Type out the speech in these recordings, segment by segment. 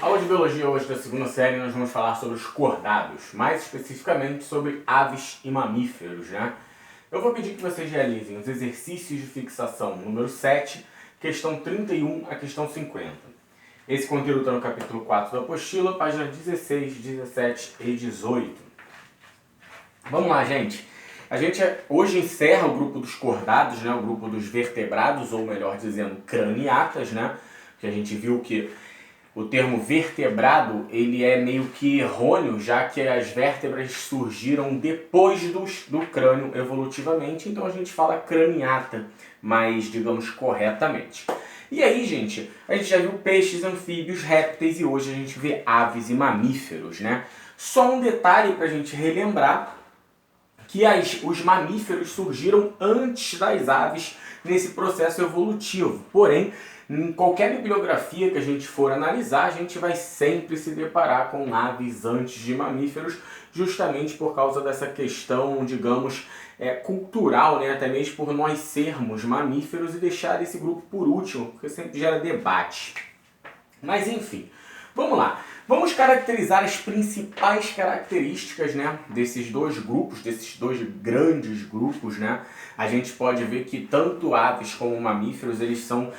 Aula de Biologia hoje da segunda série nós vamos falar sobre os cordados, mais especificamente sobre aves e mamíferos, né? Eu vou pedir que vocês realizem os exercícios de fixação número 7, questão 31 a questão 50. Esse conteúdo está no capítulo 4 da apostila, página 16, 17 e 18. Vamos lá, gente. A gente hoje encerra o grupo dos cordados, né? O grupo dos vertebrados, ou melhor dizendo, craniatas, né? Que a gente viu que o termo vertebrado ele é meio que errôneo, já que as vértebras surgiram depois do crânio evolutivamente, então a gente fala craniata, mais, digamos, corretamente. E aí, gente, a gente já viu peixes, anfíbios, répteis e hoje a gente vê aves e mamíferos, né? Só um detalhe para a gente relembrar, que os mamíferos surgiram antes das aves nesse processo evolutivo. Porém, em qualquer bibliografia que a gente for analisar, a gente vai sempre se deparar com aves antes de mamíferos, justamente por causa dessa questão, digamos, cultural, né? Até mesmo por nós sermos mamíferos e deixar esse grupo por último, porque sempre gera debate. Mas enfim, vamos lá. Vamos caracterizar as principais características, né, desses dois grupos, desses dois grandes grupos, né? A gente pode ver que tanto aves como mamíferos, eles são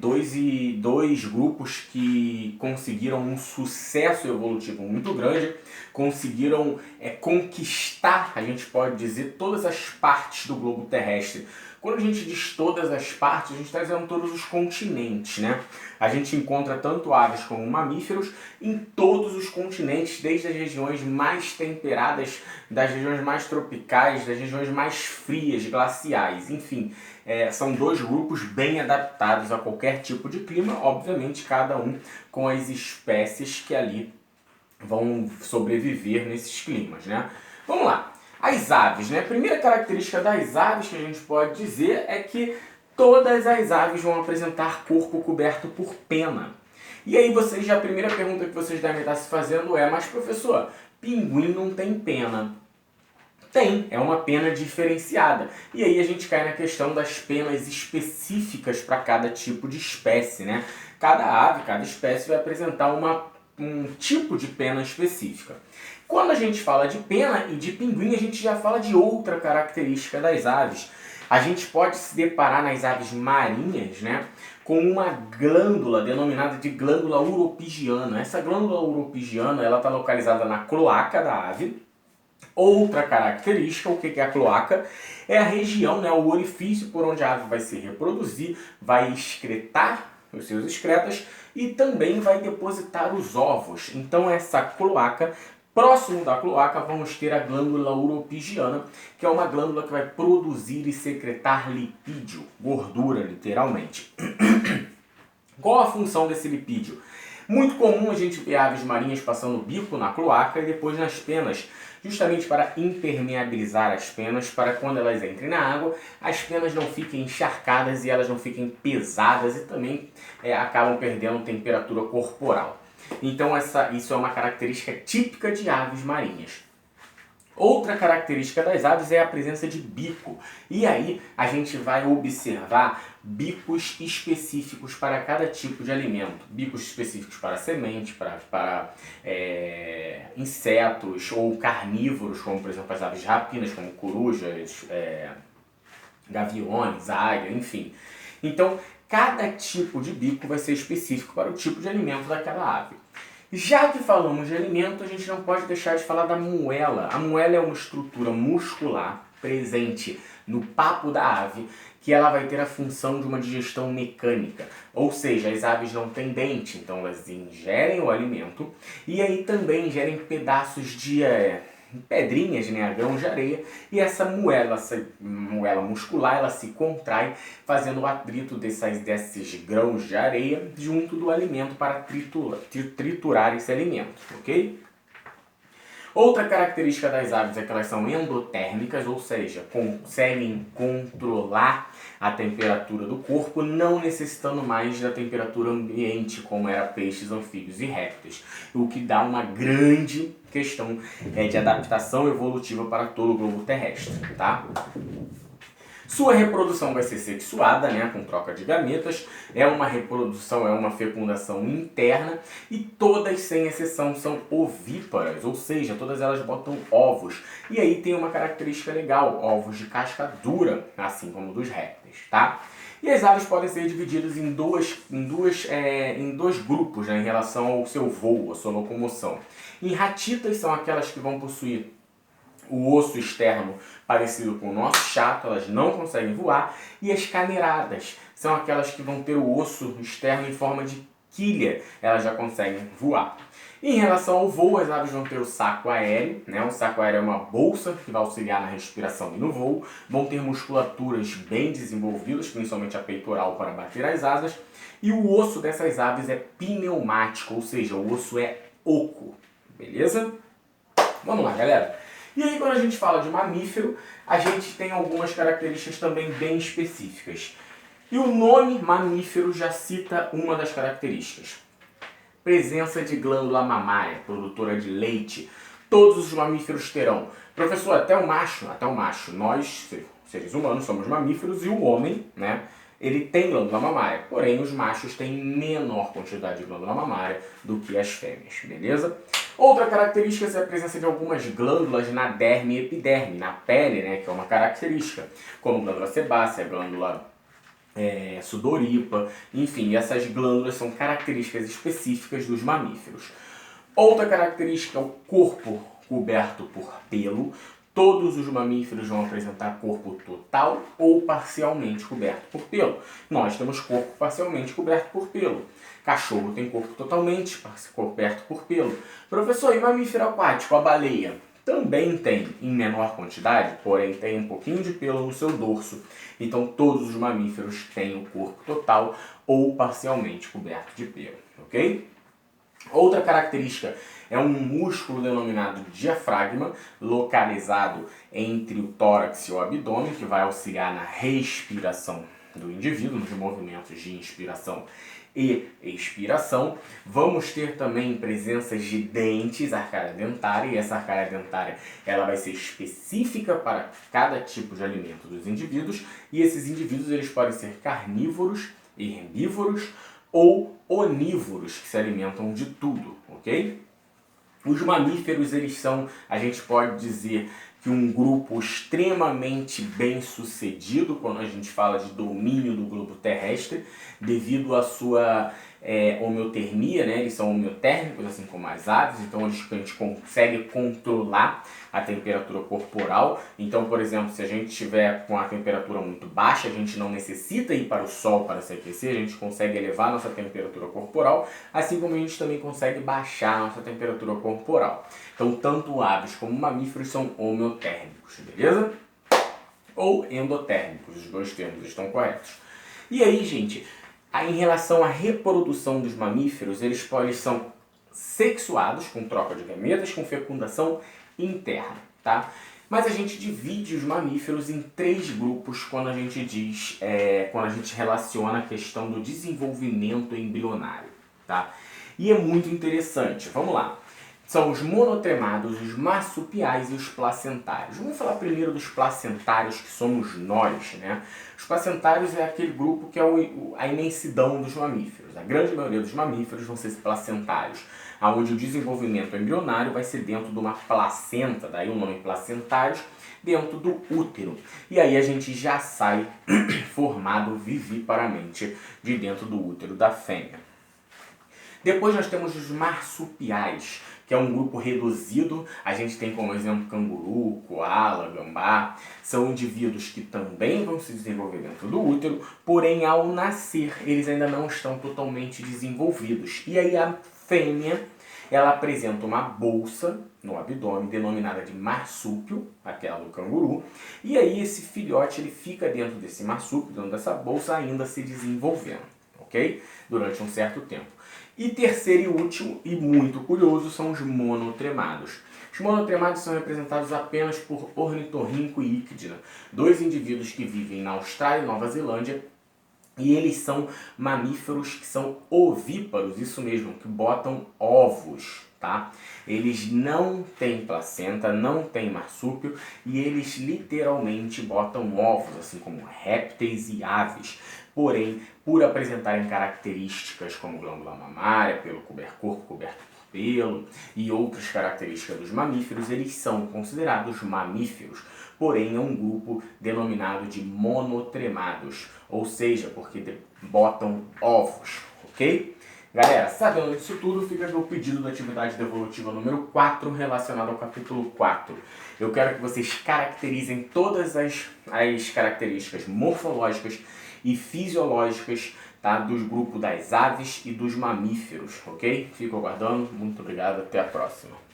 dois grupos que conseguiram um sucesso evolutivo muito grande, conseguiram conquistar, a gente pode dizer, todas as partes do globo terrestre. Quando a gente diz todas as partes, a gente está dizendo todos os continentes, né? A gente encontra tanto aves como mamíferos em todos os continentes, desde as regiões mais temperadas, das regiões mais tropicais, das regiões mais frias, glaciais, enfim. São dois grupos bem adaptados a qualquer tipo de clima, obviamente cada um com as espécies que ali vão sobreviver nesses climas, né? Vamos lá. As aves, né? A primeira característica das aves que a gente pode dizer é que todas as aves vão apresentar corpo coberto por pena. E aí a primeira pergunta que vocês devem estar se fazendo é: mas professor, pinguim não tem pena? Tem, é uma pena diferenciada. E aí a gente cai na questão das penas específicas para cada tipo de espécie, né? Cada ave, cada espécie vai apresentar um tipo de pena específica. Quando a gente fala de pena e de pinguim, a gente já fala de outra característica das aves. A gente pode se deparar nas aves marinhas, né, com uma glândula denominada de glândula uropigiana. Essa glândula uropigiana ela está localizada na cloaca da ave. Outra característica, o que é a cloaca? É a região, né, o orifício por onde a ave vai se reproduzir, vai excretar os seus excretas e também vai depositar os ovos. Então essa cloaca, próximo da cloaca, vamos ter a glândula uropigiana, que é uma glândula que vai produzir e secretar lipídio, gordura literalmente. Qual a função desse lipídio? Muito comum a gente ver aves marinhas passando o bico na cloaca e depois nas penas, justamente para impermeabilizar as penas, para quando elas entrem na água, as penas não fiquem encharcadas e elas não fiquem pesadas e também acabam perdendo temperatura corporal. Então isso é uma característica típica de aves marinhas. Outra característica das aves é a presença de bico. E aí a gente vai observar bicos específicos para cada tipo de alimento. Bicos específicos para semente, para insetos ou carnívoros, como por exemplo as aves rapinas, como corujas, gaviões, águia, enfim. Então cada tipo de bico vai ser específico para o tipo de alimento daquela ave. Já que falamos de alimento, a gente não pode deixar de falar da moela. A moela é uma estrutura muscular presente no papo da ave, que ela vai ter a função de uma digestão mecânica. Ou seja, as aves não têm dente, então elas ingerem o alimento e aí também ingerem pedaços de pedrinhas, né, grãos de areia, e essa moela muscular ela se contrai, fazendo o atrito desses grãos de areia junto do alimento para triturar esse alimento, ok? Outra característica das aves é que elas são endotérmicas, ou seja, conseguem controlar a temperatura do corpo, não necessitando mais da temperatura ambiente, como era peixes, anfíbios e répteis, o que dá uma grande questão de adaptação evolutiva para todo o globo terrestre, tá? Sua reprodução vai ser sexuada, né, com troca de gametas, é uma reprodução, é uma fecundação interna e todas, sem exceção, são ovíparas, ou seja, todas elas botam ovos. E aí tem uma característica legal, ovos de casca dura, assim como dos répteis, tá? E as aves podem ser divididas em dois grupos, né, em relação ao seu voo, à sua locomoção. Em ratitas são aquelas que vão possuir o osso externo parecido com o nosso chato, elas não conseguem voar. E as carneiradas são aquelas que vão ter o osso externo em forma de quilha, elas já conseguem voar. Em relação ao voo, as aves vão ter o saco aéreo, né? O saco aéreo é uma bolsa que vai auxiliar na respiração e no voo. Vão ter musculaturas bem desenvolvidas, principalmente a peitoral para bater as asas. E o osso dessas aves é pneumático, ou seja, o osso é oco, beleza? Vamos lá, galera. E aí, quando a gente fala de mamífero, a gente tem algumas características também bem específicas. E o nome mamífero já cita uma das características. Presença de glândula mamária, produtora de leite. Todos os mamíferos terão. Professor, até o macho, nós, seres humanos, somos mamíferos e o homem, né? Ele tem glândula mamária, porém os machos têm menor quantidade de glândula mamária do que as fêmeas, beleza? Outra característica é a presença de algumas glândulas na derme e epiderme, na pele, né, que é uma característica, como glândula sebácea, glândula sudoripa, enfim, essas glândulas são características específicas dos mamíferos. Outra característica é o corpo coberto por pelo. Todos os mamíferos vão apresentar corpo total ou parcialmente coberto por pelo. Nós temos corpo parcialmente coberto por pelo. Cachorro tem corpo totalmente coberto por pelo. Professor, e mamífero aquático, a baleia? Também tem, em menor quantidade, porém tem um pouquinho de pelo no seu dorso. Então todos os mamíferos têm o corpo total ou parcialmente coberto de pelo, ok? Outra característica é um músculo denominado diafragma, localizado entre o tórax e o abdômen, que vai auxiliar na respiração do indivíduo, nos movimentos de inspiração e expiração. Vamos ter também presenças de dentes, arcária dentária, e essa arcária dentária ela vai ser específica para cada tipo de alimento dos indivíduos, e esses indivíduos eles podem ser carnívoros e herbívoros, ou onívoros, que se alimentam de tudo, ok? Os mamíferos, eles são, a gente pode dizer, que um grupo extremamente bem sucedido quando a gente fala de domínio do globo terrestre, devido à sua homeotermia, né? Eles são homeotérmicos, assim como as aves, então a gente consegue controlar a temperatura corporal. Então, por exemplo, se a gente estiver com a temperatura muito baixa, a gente não necessita ir para o sol para se aquecer, a gente consegue elevar a nossa temperatura corporal, assim como a gente também consegue baixar a nossa temperatura corporal. Então, tanto aves como mamíferos são homeotérmicos, beleza? Ou endotérmicos, os dois termos estão corretos. E aí, gente, em relação à reprodução dos mamíferos, eles são sexuados, com troca de gametas, com fecundação interna, tá? Mas a gente divide os mamíferos em 3 grupos quando a gente diz, quando a gente relaciona a questão do desenvolvimento embrionário, tá? E é muito interessante, vamos lá. São os monotremados, os marsupiais e os placentários. Vamos falar primeiro dos placentários, que somos nós, né? Os placentários é aquele grupo que é a imensidão dos mamíferos. A grande maioria dos mamíferos vão ser placentários, onde o desenvolvimento embrionário vai ser dentro de uma placenta, daí o nome placentários, dentro do útero. E aí a gente já sai formado viviparamente de dentro do útero da fêmea. Depois nós temos os marsupiais, que é um grupo reduzido. A gente tem como exemplo canguru, coala, gambá. São indivíduos que também vão se desenvolver dentro do útero, porém ao nascer eles ainda não estão totalmente desenvolvidos. E aí a fêmea, ela apresenta uma bolsa no abdômen denominada de marsúpio, aquela do canguru, e aí esse filhote ele fica dentro desse marsúpio, dentro dessa bolsa, ainda se desenvolvendo, ok? Durante um certo tempo. E terceiro e último, e muito curioso, são os monotremados. Os monotremados são representados apenas por ornitorrinco e ícdina, 2 indivíduos que vivem na Austrália e Nova Zelândia, e eles são mamíferos que são ovíparos, isso mesmo, que botam ovos, tá? tá? Eles não têm placenta, não têm marsúpio e eles literalmente botam ovos, assim como répteis e aves. Porém, por apresentarem características como glândula mamária, pelo corpo coberto por pelo e outras características dos mamíferos, eles são considerados mamíferos. Porém, é um grupo denominado de monotremados, ou seja, porque botam ovos, ok? Galera, sabendo disso tudo, fica aqui o pedido da atividade devolutiva número 4 relacionado ao capítulo 4. Eu quero que vocês caracterizem todas as características morfológicas e fisiológicas, tá, dos grupos das aves e dos mamíferos, ok? Fico aguardando, muito obrigado, até a próxima.